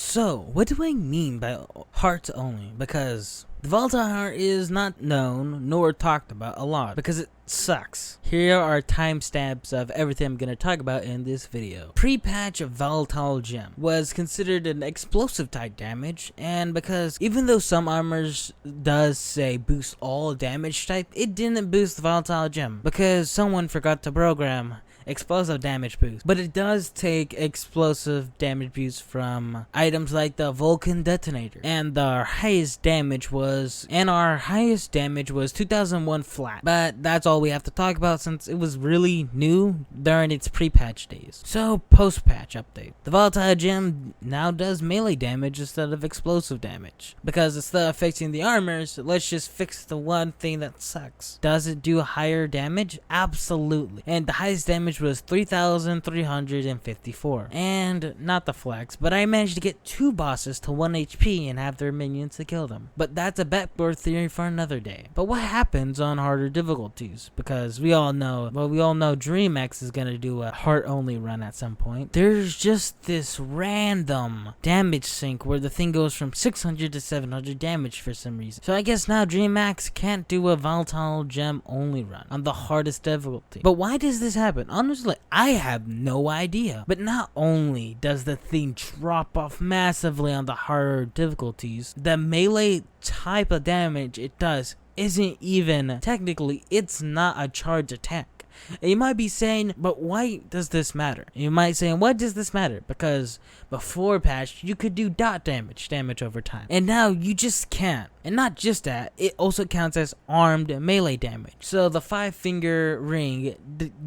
So, what do I mean by hearts only? Because the volatile heart is not known nor talked about a lot because it sucks. Here are timestamps of everything I'm going to talk about in this video. Pre-patch of volatile gem was considered an explosive type damage, and because even though some armors does say boost all damage type, it didn't boost the volatile gem because someone forgot to program explosive damage boost, but it does take explosive damage boost from items like the Vulcan detonator, and our highest damage was 2001 flat. But that's all we have to talk about since it was really new during its pre-patch days. So post-patch update, the volatile gem now does melee damage instead of explosive damage, because instead of fixing the armors, let's just fix the one thing that sucks. Does it do higher damage? Absolutely. And the highest damage was 3,354. And not the flex, but I managed to get 2 bosses to 1 HP and have their minions to kill them. But that's a backboard theory for another day. But what happens on harder difficulties? Because we all know DreamX is gonna do a heart only run at some point. There's just this random damage sink where the thing goes from 600 to 700 damage for some reason. So I guess now DreamX can't do a volatile gem only run on the hardest difficulty. But why does this happen? Honestly, I have no idea. But not only does the thing drop off massively on the harder difficulties, the melee type of damage it does isn't even technically, it's not a charge attack. And you might be saying, but why does this matter? You might say, what does this matter? Because before patch, you could do dot damage over time. And now you just can't. And not just that, it also counts as armed melee damage. So the 5-finger ring,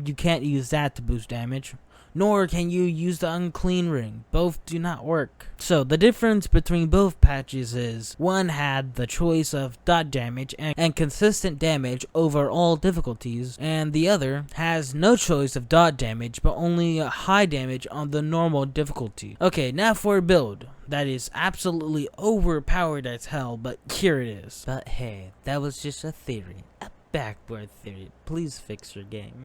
you can't use that to boost damage. Nor can you use the unclean ring. Both do not work. So the difference between both patches is one had the choice of dot damage and consistent damage over all difficulties, and the other has no choice of dot damage but only high damage on the normal difficulty. Okay, now for a build that is absolutely overpowered as hell, but here it is. But hey, that was just a theory. A backboard theory. Please fix your game.